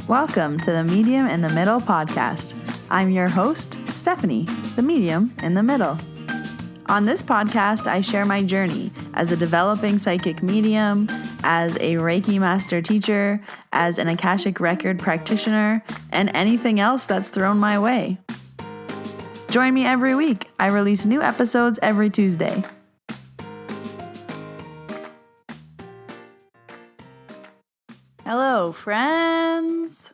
Welcome to the Medium in the Middle podcast. I'm your host, Stephanie, the medium in the middle. On this podcast, I share my journey as a developing psychic medium, as a Reiki master teacher, as an Akashic record practitioner, and anything else that's thrown my way. Join me every week. I release new episodes every Tuesday. Hello, friends.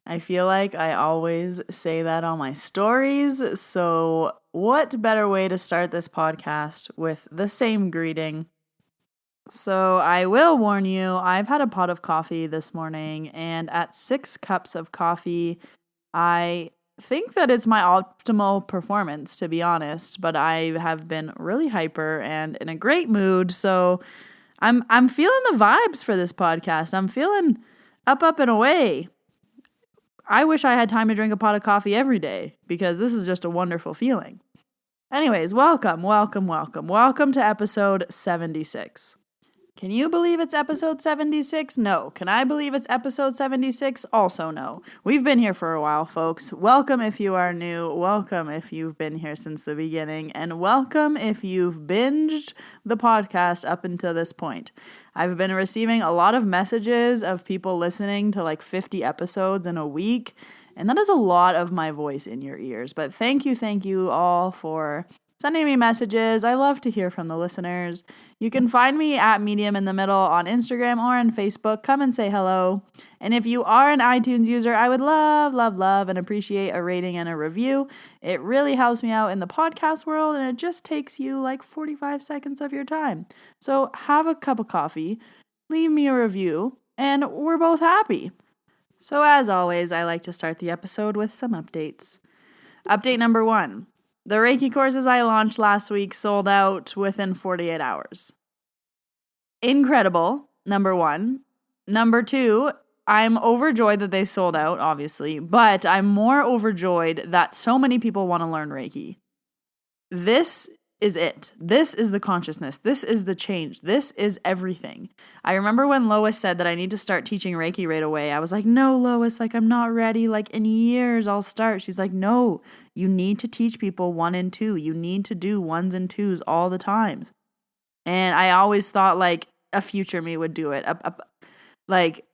I feel like I always say that on my stories, so what better way to start this podcast with the same greeting? So I will warn you, I've had a pot of coffee this morning, and at 6 cups of coffee, I think that it's my optimal performance, to be honest, but I have been really hyper and in a great mood, so I'm feeling the vibes for this podcast. I'm feeling up and away. I wish I had time to drink a pot of coffee every day because this is just a wonderful feeling. Anyways, welcome to episode 76. Can you believe it's episode 76? No. Can I believe it's episode 76? Also no. We've been here for a while, folks. Welcome if you are new. Welcome if you've been here since the beginning. And welcome if you've binged the podcast up until this point. I've been receiving a lot of messages of people listening to like 50 episodes in a week. And that is a lot of my voice in your ears. But thank you all for sending me messages. I love to hear from the listeners. You can find me at Medium in the Middle on Instagram or on Facebook. Come and say hello. And if you are an iTunes user, I would love and appreciate a rating and a review. It really helps me out in the podcast world, and it just takes you like 45 seconds of your time. So have a cup of coffee, leave me a review, and we're both happy. So as always, I like to start the episode with some updates. Update number 1. The Reiki courses I launched last week sold out within 48 hours. Incredible, number 1. Number 2, I'm overjoyed that they sold out, obviously, but I'm more overjoyed that so many people want to learn Reiki. This is it. This is the consciousness. This is the change. This is everything. I remember when Lois said that I need to start teaching Reiki right away. I was like, no, Lois, like I'm not ready. Like in years I'll start. She's like, no, you need to teach people 1 and 2. You need to do 1s and 2s all the time. And I always thought like a future me would do it. Like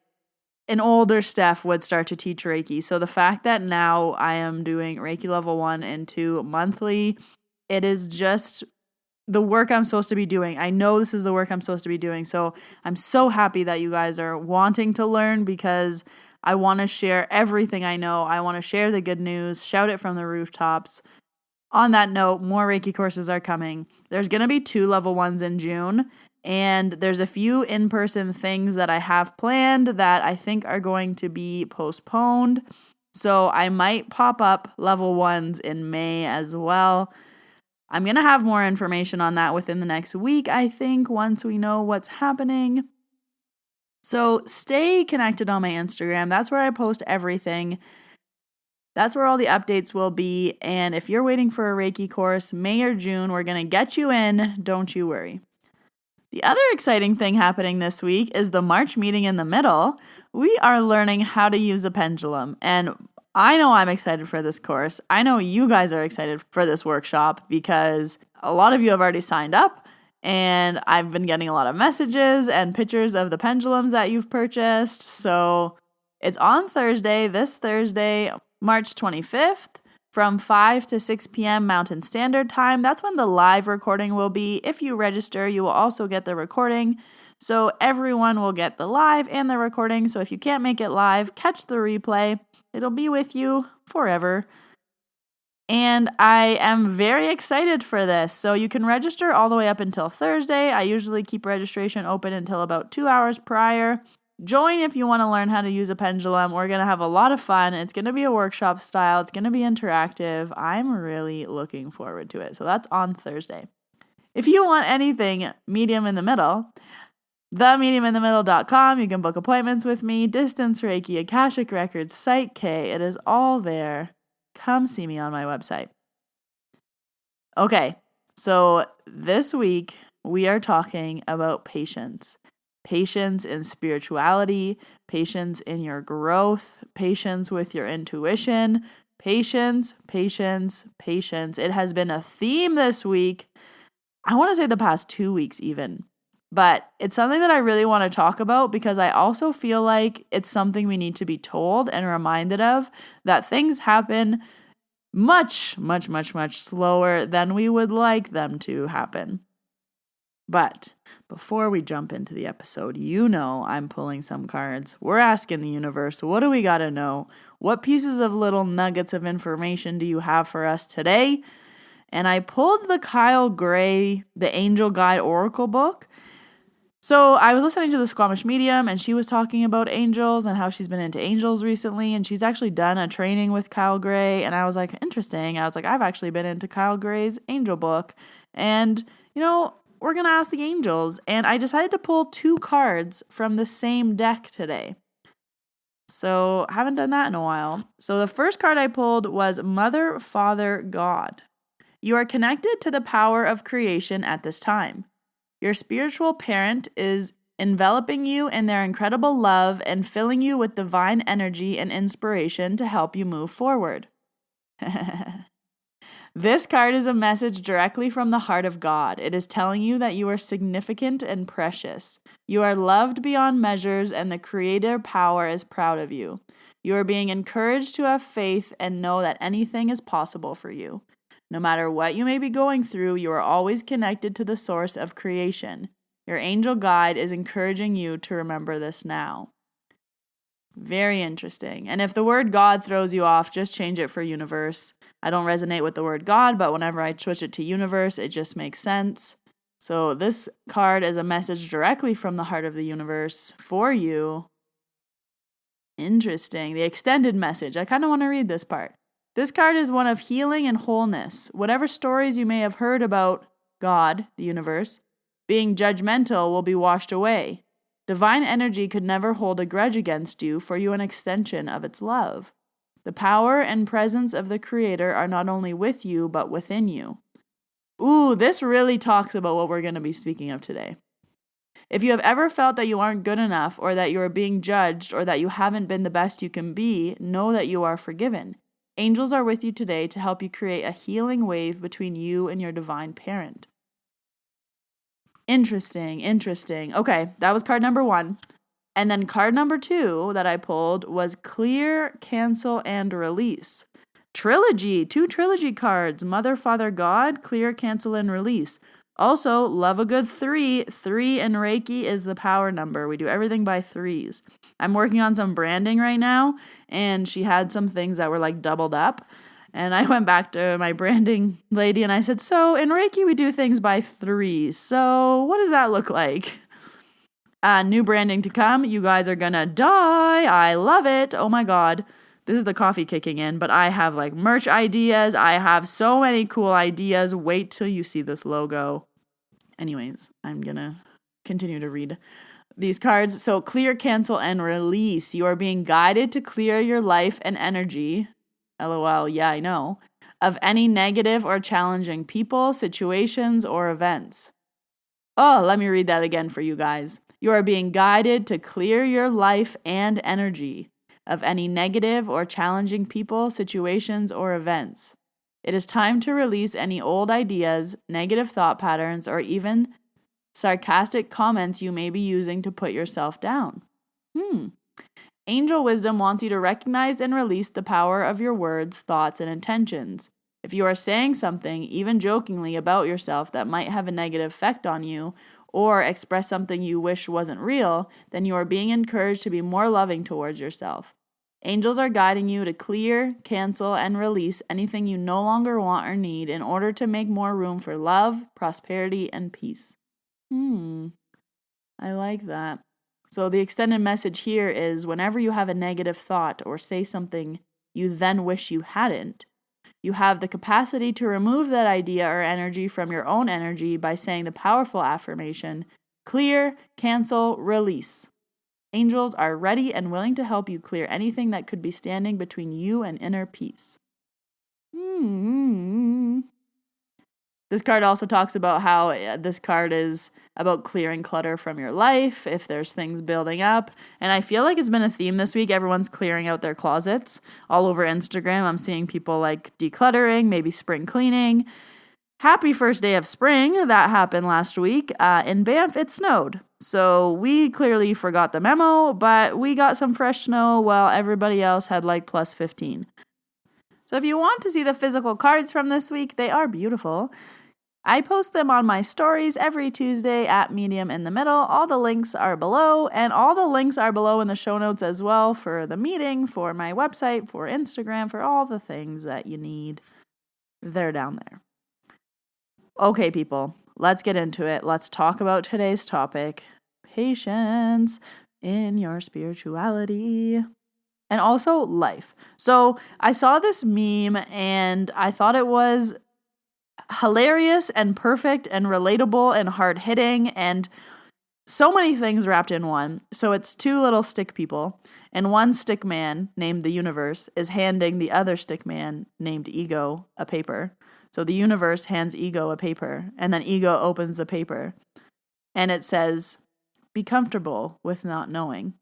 an older Steph would start to teach Reiki. So the fact that now I am doing Reiki level 1 and 2 monthly, it is just the work I'm supposed to be doing. I know this is the work I'm supposed to be doing. So I'm so happy that you guys are wanting to learn because I want to share everything I know. I want to share the good news, shout it from the rooftops. On that note, more Reiki courses are coming. There's going to be 2 level 1s in June. And there's a few in-person things that I have planned that I think are going to be postponed. So I might pop up level 1s in May as well. I'm going to have more information on that within the next week, I think, once we know what's happening. So stay connected on my Instagram. That's where I post everything. That's where all the updates will be. And if you're waiting for a Reiki course, May or June, we're going to get you in. Don't you worry. The other exciting thing happening this week is the March meeting in the middle. We are learning how to use a pendulum. And I know I'm excited for this course. I know you guys are excited for this workshop because a lot of you have already signed up and I've been getting a lot of messages and pictures of the pendulums that you've purchased. So it's on Thursday, this Thursday, March 25th from 5 to 6 p.m. Mountain Standard Time. That's when the live recording will be. If you register, you will also get the recording. So everyone will get the live and the recording. So if you can't make it live, catch the replay. It'll be with you forever. And I am very excited for this. So you can register all the way up until Thursday. I usually keep registration open until about 2 hours prior. Join if you want to learn how to use a pendulum. We're going to have a lot of fun. It's going to be a workshop style. It's going to be interactive. I'm really looking forward to it. So that's on Thursday. If you want anything medium in the middle, themediuminthemiddle.com. You can book appointments with me, distance Reiki, Akashic Records, Psych K. It is all there. Come see me on my website. Okay, so this week we are talking about patience. patience in spirituality, patience in your growth, patience with your intuition, patience, patience, patience. It has been a theme this week. I want to say the past 2 weeks even. But it's something that I really want to talk about because I also feel like it's something we need to be told and reminded of, that things happen much, much, much, much slower than we would like them to happen. But before we jump into the episode, I'm pulling some cards. We're asking the universe, what do we got to know? What pieces of little nuggets of information do you have for us today? And I pulled the Kyle Gray, the Angel Guide Oracle book. So I was listening to the Squamish Medium, and she was talking about angels and how she's been into angels recently, and she's actually done a training with Kyle Gray, and I was like, interesting. I was like, I've actually been into Kyle Gray's angel book, and, we're going to ask the angels, and I decided to pull 2 cards from the same deck today. So I haven't done that in a while. So the first card I pulled was Mother, Father, God. You are connected to the power of creation at this time. Your spiritual parent is enveloping you in their incredible love and filling you with divine energy and inspiration to help you move forward. This card is a message directly from the heart of God. It is telling you that you are significant and precious. You are loved beyond measures, and the creator power is proud of you. You are being encouraged to have faith and know that anything is possible for you. No matter what you may be going through, you are always connected to the source of creation. Your angel guide is encouraging you to remember this now. Very interesting. And if the word God throws you off, just change it for universe. I don't resonate with the word God, but whenever I switch it to universe, it just makes sense. So this card is a message directly from the heart of the universe for you. Interesting. The extended message. I kind of want to read this part. This card is one of healing and wholeness. Whatever stories you may have heard about God, the universe, being judgmental will be washed away. Divine energy could never hold a grudge against you, for you an extension of its love. The power and presence of the Creator are not only with you, but within you. Ooh, this really talks about what we're going to be speaking of today. If you have ever felt that you aren't good enough, or that you are being judged, or that you haven't been the best you can be, know that you are forgiven. Angels are with you today to help you create a healing wave between you and your divine parent. Interesting. Okay, that was card number 1. And then card number 2 that I pulled was Clear, Cancel, and Release. Trilogy, 2 trilogy cards. Mother, Father, God, Clear, Cancel, and Release. Also, love a good 3. 3 in Reiki is the power number. We do everything by 3s. I'm working on some branding right now, and she had some things that were like doubled up. And I went back to my branding lady and I said, so in Reiki, we do things by 3s. So what does that look like? New branding to come. You guys are gonna die. I love it. Oh my God. This is the coffee kicking in, but I have like merch ideas. I have so many cool ideas. Wait till you see this logo. Anyways, I'm gonna continue to read these cards. So Clear, Cancel, and Release. You are being guided to clear your life and energy. LOL, yeah, I know. Of any negative or challenging people, situations, or events. Oh, let me read that again for you guys. You are being guided to clear your life and energy of any negative or challenging people, situations, or events. It is time to release any old ideas, negative thought patterns, or even sarcastic comments you may be using to put yourself down. Angel wisdom wants you to recognize and release the power of your words, thoughts, and intentions. If you are saying something, even jokingly, about yourself that might have a negative effect on you, or express something you wish wasn't real, then you are being encouraged to be more loving towards yourself. Angels are guiding you to clear, cancel, and release anything you no longer want or need in order to make more room for love, prosperity, and peace. I like that. So the extended message here is whenever you have a negative thought or say something you then wish you hadn't, you have the capacity to remove that idea or energy from your own energy by saying the powerful affirmation, clear, cancel, release. Angels are ready and willing to help you clear anything that could be standing between you and inner peace. This card also talks about how this card is about clearing clutter from your life if there's things building up. And I feel like it's been a theme this week. Everyone's clearing out their closets. All over Instagram, I'm seeing people like decluttering, maybe spring cleaning. Happy first day of spring. That happened last week. In Banff, it snowed. So we clearly forgot the memo, but we got some fresh snow while everybody else had like plus 15. So if you want to see the physical cards from this week, they are beautiful. I post them on my stories every Tuesday at Medium in the Middle. All the links are below, and all the links are below in the show notes as well for the meeting, for my website, for Instagram, for all the things that you need. They're down there. Okay, people, let's get into it. Let's talk about today's topic, patience in your spirituality. And also life. So I saw this meme and I thought it was hilarious and perfect and relatable and hard-hitting and so many things wrapped in one. So it's two little stick people, and one stick man named the Universe is handing the other stick man named Ego a paper. So the Universe hands Ego a paper, and then Ego opens the paper, and it says, "Be comfortable with not knowing."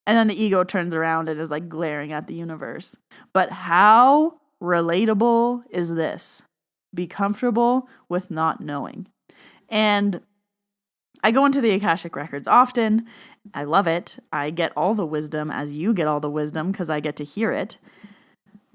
And then the Ego turns around and is like glaring at the Universe. But how relatable is this? Be comfortable with not knowing. And I go into the Akashic Records often. I love it. I get all the wisdom as you get all the wisdom because I get to hear it.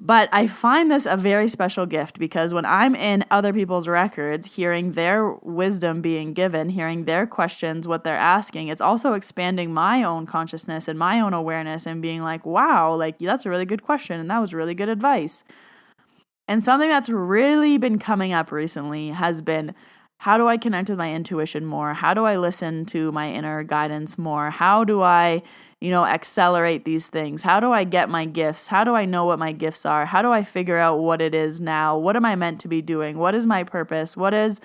But I find this a very special gift because when I'm in other people's records, hearing their wisdom being given, hearing their questions, what they're asking, it's also expanding my own consciousness and my own awareness and being like, wow, like that's a really good question and that was really good advice. And something that's really been coming up recently has been, how do I connect with my intuition more? How do I listen to my inner guidance more? How do I, accelerate these things? How do I get my gifts? How do I know what my gifts are? How do I figure out what it is now? What am I meant to be doing? What is my purpose? What is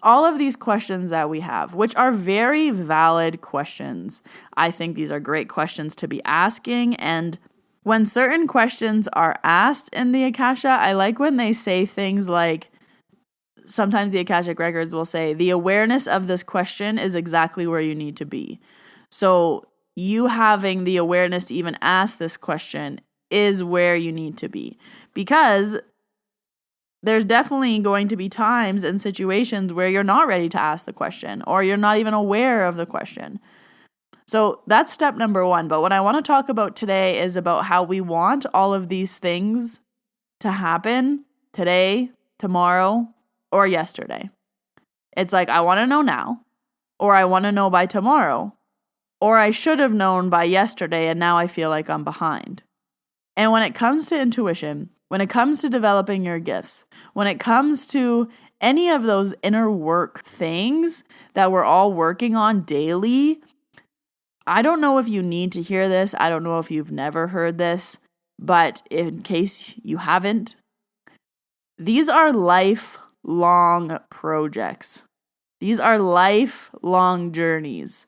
all of these questions that we have, which are very valid questions. I think these are great questions to be asking. And when certain questions are asked in the Akasha, I like when they say things like, sometimes the Akashic Records will say, the awareness of this question is exactly where you need to be. So you having the awareness to even ask this question is where you need to be. Because there's definitely going to be times and situations where you're not ready to ask the question or you're not even aware of the question. So that's step number one. But what I want to talk about today is about how we want all of these things to happen today, tomorrow, or yesterday. It's like, I want to know now, or I want to know by tomorrow, or I should have known by yesterday and now I feel like I'm behind. And when it comes to intuition, when it comes to developing your gifts, when it comes to any of those inner work things that we're all working on daily, I don't know if you need to hear this. I don't know if you've never heard this, but in case you haven't, these are lifelong projects. These are lifelong journeys.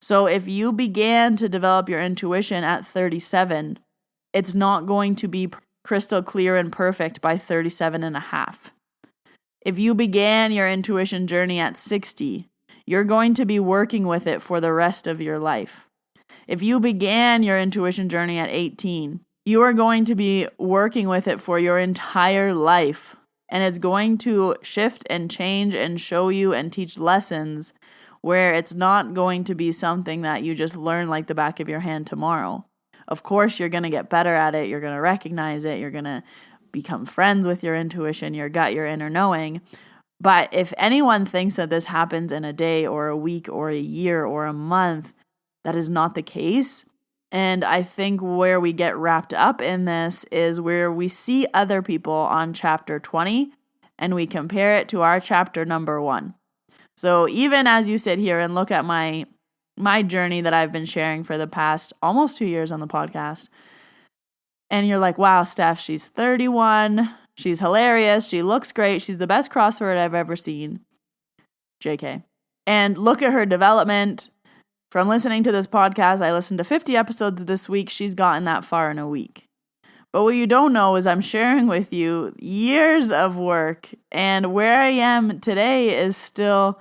So if you began to develop your intuition at 37, it's not going to be crystal clear and perfect by 37 and a half. If you began your intuition journey at 60, you're going to be working with it for the rest of your life. If you began your intuition journey at 18, you are going to be working with it for your entire life. And it's going to shift and change and show you and teach lessons where it's not going to be something that you just learn like the back of your hand tomorrow. Of course, you're going to get better at it. You're going to recognize it. You're going to become friends with your intuition, your gut, your inner knowing. But if anyone thinks that this happens in a day or a week or a year or a month, that is not the case. And I think where we get wrapped up in this is where we see other people on chapter 20 and we compare it to our chapter number 1. So even as you sit here and look at my journey that I've been sharing for the past almost 2 years on the podcast, and you're like, wow, Steph, she's 31. She's hilarious. She looks great. She's the best CrossFit I've ever seen. JK. And look at her development. From listening to this podcast, I listened to 50 episodes this week. She's gotten that far in a week. But what you don't know is I'm sharing with you years of work, and where I am today is still,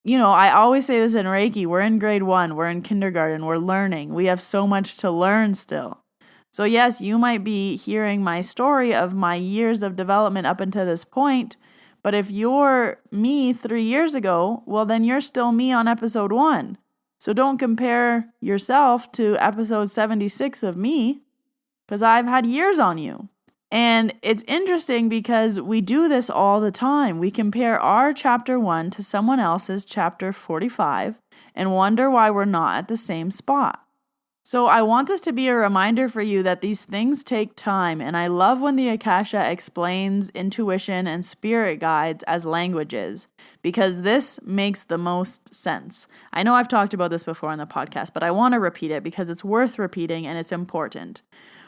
I always say this in Reiki, we're in grade 1, we're in kindergarten, we're learning. We have so much to learn still. So yes, you might be hearing my story of my years of development up until this point, but if you're me 3 years ago, well, then you're still me on episode 1. So don't compare yourself to episode 76 of me, because I've had years on you. And it's interesting because we do this all the time. We compare our chapter 1 to someone else's chapter 45 and wonder why we're not at the same spot. So I want this to be a reminder for you that these things take time, and I love when the Akasha explains intuition and spirit guides as languages, because this makes the most sense. I know I've talked about this before on the podcast, but I want to repeat it because it's worth repeating and it's important.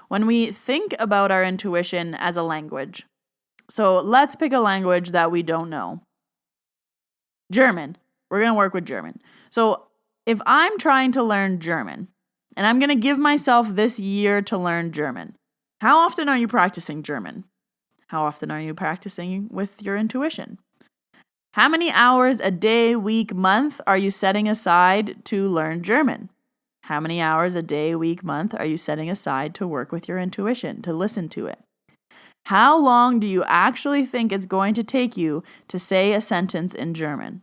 When we think about our intuition as a language, so let's pick a language that we don't know. German. We're going to work with German. So if I'm trying to learn German, and I'm going to give myself this year to learn German. How often are you practicing German? How often are you practicing with your intuition? How many hours a day, week, month are you setting aside to learn German? How many hours a day, week, month are you setting aside to work with your intuition, to listen to it? How long do you actually think it's going to take you to say a sentence in German?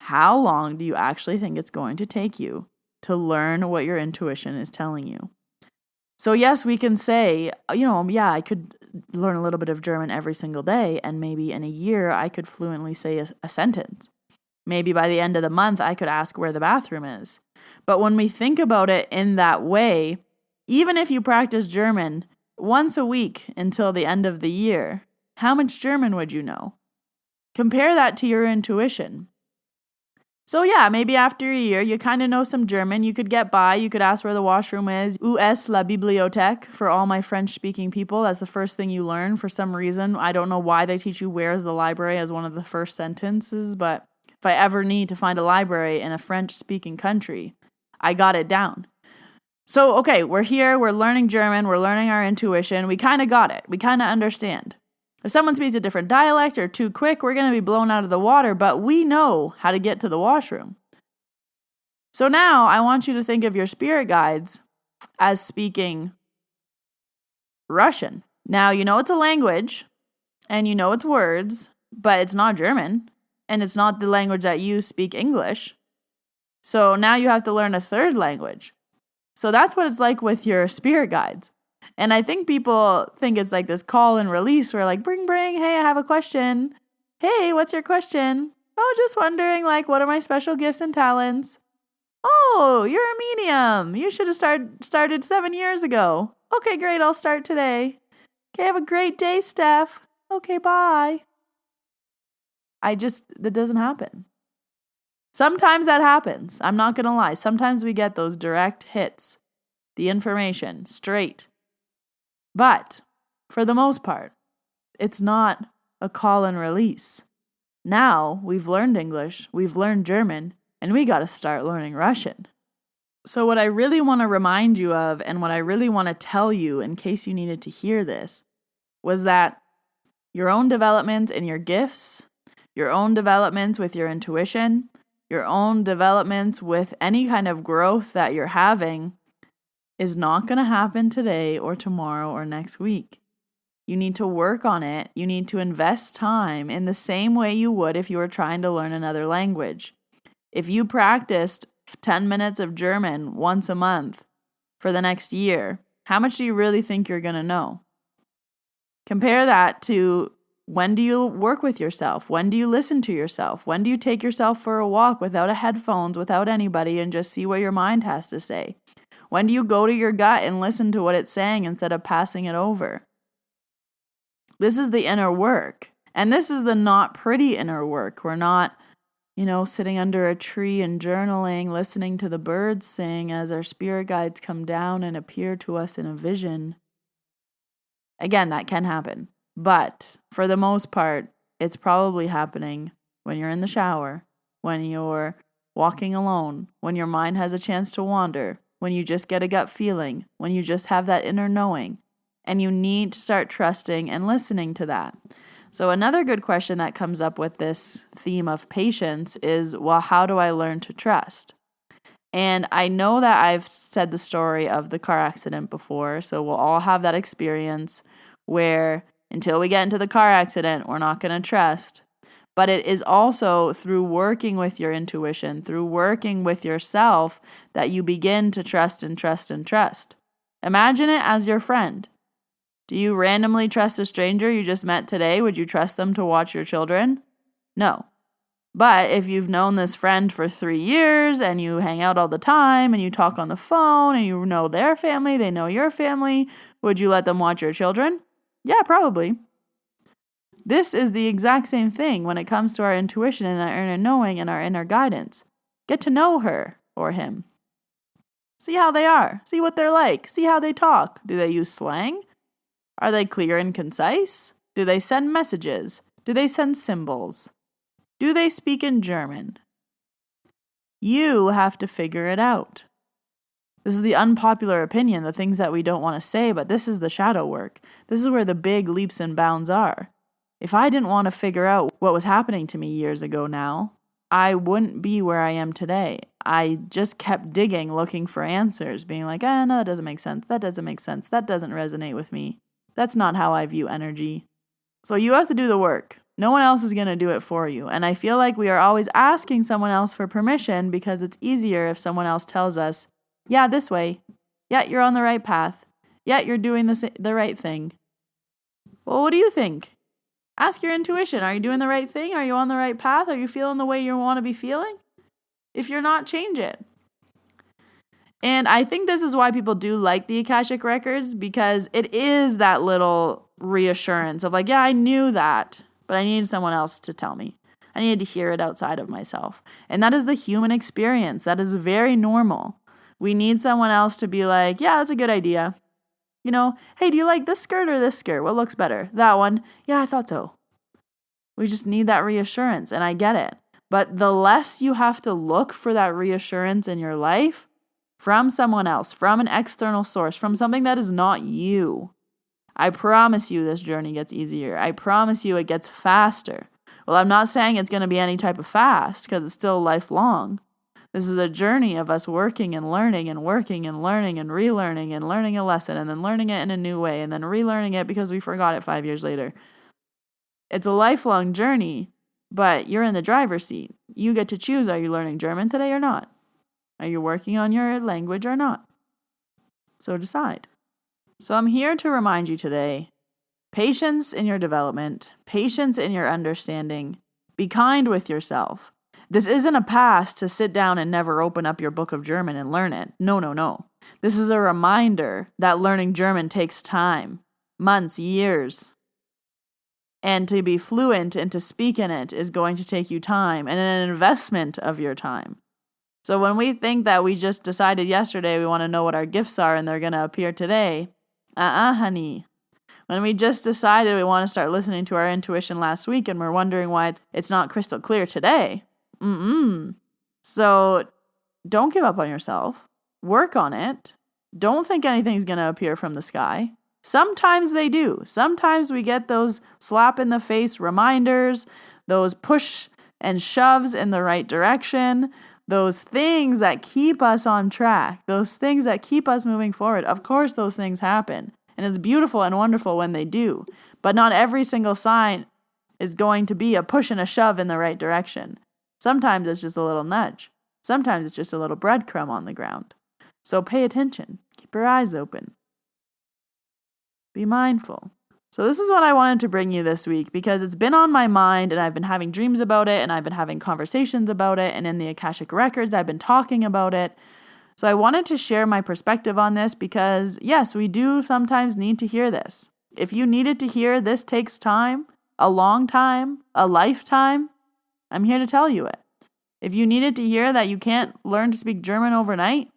How long do you actually think it's going to take you to learn what your intuition is telling you? So yes, we can say, I could learn a little bit of German every single day, and maybe in a year I could fluently say a sentence. Maybe by the end of the month I could ask where the bathroom is. But when we think about it in that way, even if you practice German once a week until the end of the year, how much German would you know? Compare that to your intuition. So yeah, maybe after a year, you kind of know some German. You could get by. You could ask where the washroom is. Où est la bibliothèque? For all my French-speaking people, that's the first thing you learn for some reason. I don't know why they teach you where is the library as one of the first sentences, but if I ever need to find a library in a French-speaking country, I got it down. So, okay, we're here. We're learning German. We're learning our intuition. We kind of got it. We kind of understand. If someone speaks a different dialect or too quick, we're going to be blown out of the water, but we know how to get to the washroom. So now I want you to think of your spirit guides as speaking Russian. Now, you know it's a language, and you know it's words, but it's not German, and it's not the language that you speak English. So now you have to learn a third language. So that's what it's like with your spirit guides. And I think people think it's like this call and release where like, bring, hey, I have a question. Hey, what's your question? Oh, just wondering, like, what are my special gifts and talents? Oh, you're a medium. You should have started 7 years ago. Okay, great. I'll start today. Okay, have a great day, Steph. Okay, bye. That doesn't happen. Sometimes that happens. I'm not going to lie. Sometimes we get those direct hits, the information straight. But for the most part, it's not a call and release. Now we've learned English, we've learned German, and we got to start learning Russian. So what I really want to remind you of, and what I really want to tell you in case you needed to hear this, was that your own development in your gifts, your own developments with your intuition, your own developments with any kind of growth that you're having is not going to happen today or tomorrow or next week. You need to work on it. You need to invest time in the same way you would if you were trying to learn another language. If you practiced 10 minutes of German once a month for the next year, how much do you really think you're going to know? Compare that to when do you work with yourself? When do you listen to yourself? When do you take yourself for a walk without a headphones, without anybody, and just see what your mind has to say? When do you go to your gut and listen to what it's saying instead of passing it over? This is the inner work. And this is the not pretty inner work. We're not, sitting under a tree and journaling, listening to the birds sing as our spirit guides come down and appear to us in a vision. Again, that can happen. But for the most part, it's probably happening when you're in the shower, when you're walking alone, when your mind has a chance to wander, when you just get a gut feeling, when you just have that inner knowing. And you need to start trusting and listening to that. So another good question that comes up with this theme of patience is, well, how do I learn to trust? And I know that I've said the story of the car accident before, so we'll all have that experience where until we get into the car accident, we're not going to trust. But it is also through working with your intuition, through working with yourself, that you begin to trust and trust and trust. Imagine it as your friend. Do you randomly trust a stranger you just met today? Would you trust them to watch your children? No. But if you've known this friend for 3 years and you hang out all the time and you talk on the phone and you know their family, they know your family, would you let them watch your children? Yeah, probably. This is the exact same thing when it comes to our intuition and our inner knowing and our inner guidance. Get to know her or him. See how they are. See what they're like. See how they talk. Do they use slang? Are they clear and concise? Do they send messages? Do they send symbols? Do they speak in German? You have to figure it out. This is the unpopular opinion, the things that we don't want to say, but this is the shadow work. This is where the big leaps and bounds are. If I didn't want to figure out what was happening to me years ago now, I wouldn't be where I am today. I just kept digging, looking for answers, being like, no, that doesn't make sense. That doesn't make sense. That doesn't resonate with me. That's not how I view energy. So you have to do the work. No one else is going to do it for you. And I feel like we are always asking someone else for permission because it's easier if someone else tells us, yeah, this way. Yeah, you're on the right path. Yeah, you're doing the right thing. Well, what do you think? Ask your intuition. Are you doing the right thing? Are you on the right path? Are you feeling the way you want to be feeling? If you're not, change it. And I think this is why people do like the Akashic Records, because it is that little reassurance of like, yeah, I knew that, but I needed someone else to tell me. I needed to hear it outside of myself. And that is the human experience. That is very normal. We need someone else to be like, yeah, that's a good idea. You know, hey, do you like this skirt or this skirt? What looks better? That one? Yeah, I thought so. We just need that reassurance, and I get it. But the less you have to look for that reassurance in your life from someone else, from an external source, from something that is not you, I promise you this journey gets easier. I promise you it gets faster. Well, I'm not saying it's going to be any type of fast because it's still lifelong. This is a journey of us working and learning and working and learning and relearning and learning a lesson and then learning it in a new way and then relearning it because we forgot it 5 years later. It's a lifelong journey, but you're in the driver's seat. You get to choose, are you learning German today or not? Are you working on your language or not? So decide. So I'm here to remind you today, patience in your development, patience in your understanding, be kind with yourself. This isn't a pass to sit down and never open up your book of German and learn it. No. This is a reminder that learning German takes time, months, years. And to be fluent and to speak in it is going to take you time and an investment of your time. So when we think that we just decided yesterday we want to know what our gifts are and they're going to appear today, honey. When we just decided we want to start listening to our intuition last week and we're wondering why it's not crystal clear today, So don't give up on yourself. Work on it. Don't think anything's going to appear from the sky. Sometimes they do. Sometimes we get those slap in the face reminders, those push and shoves in the right direction, those things that keep us on track, those things that keep us moving forward. Of course, those things happen. And it's beautiful and wonderful when they do. But not every single sign is going to be a push and a shove in the right direction. Sometimes it's just a little nudge. Sometimes it's just a little breadcrumb on the ground. So pay attention. Keep your eyes open. Be mindful. So this is what I wanted to bring you this week because it's been on my mind and I've been having dreams about it and I've been having conversations about it and in the Akashic Records I've been talking about it. So I wanted to share my perspective on this because yes, we do sometimes need to hear this. If you needed to hear this takes time, a long time, a lifetime, I'm here to tell you it. If you needed to hear that you can't learn to speak German overnight,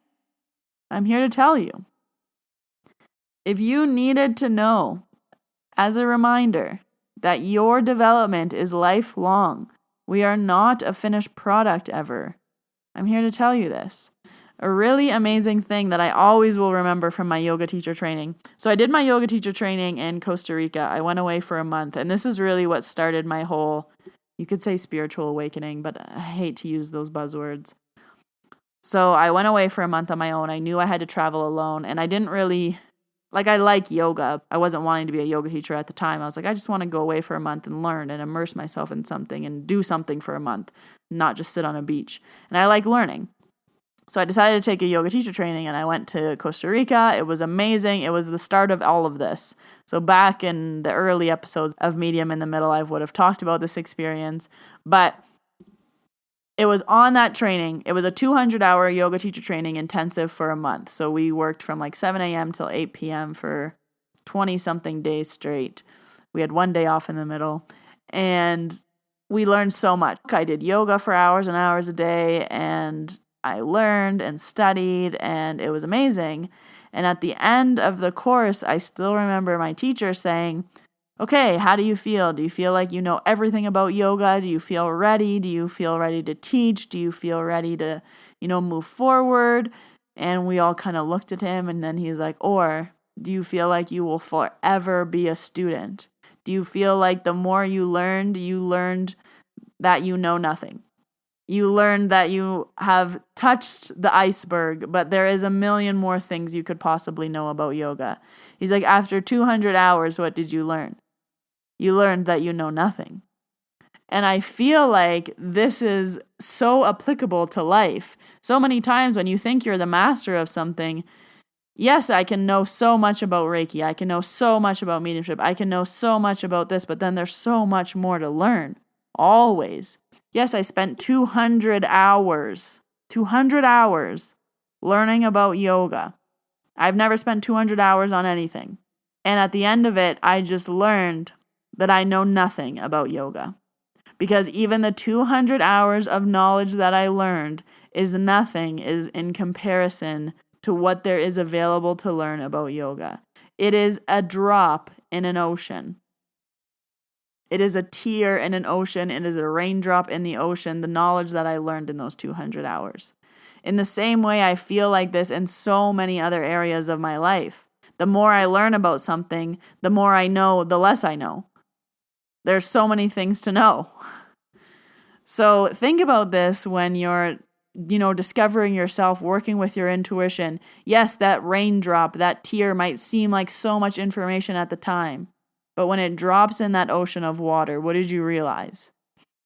I'm here to tell you. If you needed to know, as a reminder, that your development is lifelong, we are not a finished product ever, I'm here to tell you this. a really amazing thing that I always will remember from my yoga teacher training. So I did my yoga teacher training in Costa Rica. I went away for a month, and this is really what started my whole, you could say, spiritual awakening, but I hate to use those buzzwords. So I went away for a month on my own. I knew I had to travel alone, and I didn't really, I like yoga. I wasn't wanting to be a yoga teacher at the time. I was like, I just want to go away for a month and learn and immerse myself in something and do something for a month, not just sit on a beach. And I like learning. So I decided to take a yoga teacher training, and I went to Costa Rica. It was amazing. It was the start of all of this. So back in the early episodes of Medium in the Middle, I would have talked about this experience. But it was on that training. It was a 200-hour yoga teacher training intensive for a month. So we worked from 7 a.m. till 8 p.m. for 20-something days straight. We had one day off in the middle. And we learned so much. I did yoga for hours and hours a day, and I learned and studied, and it was amazing. And at the end of the course, I still remember my teacher saying, okay, how do you feel? Do you feel like you know everything about yoga? Do you feel ready? Do you feel ready to teach? Do you feel ready to, move forward? And we all kind of looked at him, and then he's like, or do you feel like you will forever be a student? Do you feel like the more you learned that you know nothing? You learned that you have touched the iceberg, but there is a million more things you could possibly know about yoga. He's like, after 200 hours, what did you learn? You learned that you know nothing. And I feel like this is so applicable to life. So many times when you think you're the master of something, yes, I can know so much about Reiki. I can know so much about mediumship. I can know so much about this, but then there's so much more to learn. Always. Yes, I spent 200 hours learning about yoga. I've never spent 200 hours on anything. And at the end of it, I just learned that I know nothing about yoga. Because even the 200 hours of knowledge that I learned is in comparison to what there is available to learn about yoga. It is a drop in an ocean. It is a tear in an ocean. It is a raindrop in the ocean, the knowledge that I learned in those 200 hours. In the same way, I feel like this in so many other areas of my life. The more I learn about something, the more I know, the less I know. There's so many things to know. So think about this when you're, discovering yourself, working with your intuition. Yes, that raindrop, that tear might seem like so much information at the time. But when it drops in that ocean of water, what did you realize?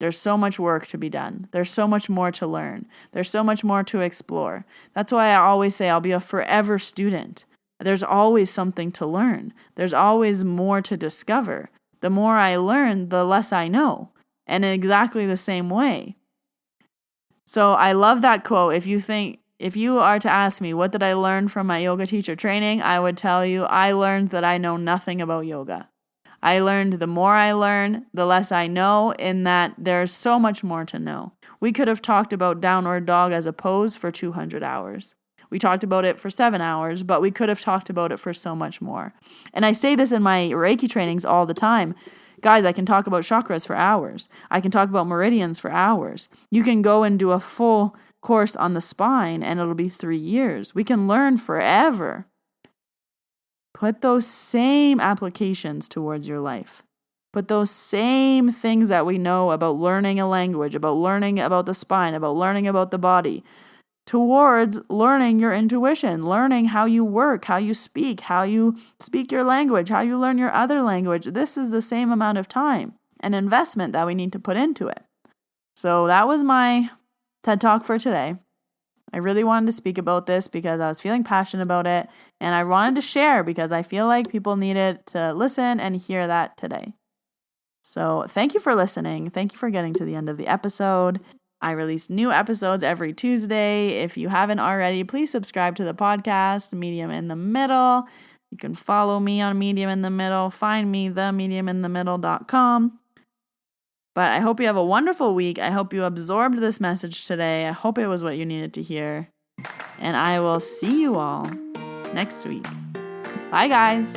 There's so much work to be done. There's so much more to learn. There's so much more to explore. That's why I always say I'll be a forever student. There's always something to learn. There's always more to discover. The more I learn, the less I know. And in exactly the same way. So I love that quote. If you are to ask me, what did I learn from my yoga teacher training? I would tell you, I learned that I know nothing about yoga. I learned the more I learn, the less I know, in that there's so much more to know. We could have talked about downward dog as a pose for 200 hours. We talked about it for 7 hours, but we could have talked about it for so much more. And I say this in my Reiki trainings all the time. Guys, I can talk about chakras for hours. I can talk about meridians for hours. You can go and do a full course on the spine, and it'll be 3 years. We can learn forever. Put those same applications towards your life. Put those same things that we know about learning a language, about learning about the spine, about learning about the body, towards learning your intuition, learning how you work, how you speak your language, how you learn your other language. This is the same amount of time and investment that we need to put into it. So that was my TED Talk for today. I really wanted to speak about this because I was feeling passionate about it, and I wanted to share because I feel like people needed to listen and hear that today. So thank you for listening. Thank you for getting to the end of the episode. I release new episodes every Tuesday. If you haven't already, please subscribe to the podcast, Medium in the Middle. You can follow me on Medium in the Middle. Find me, themediuminthemiddle.com. But I hope you have a wonderful week. I hope you absorbed this message today. I hope it was what you needed to hear. And I will see you all next week. Bye, guys.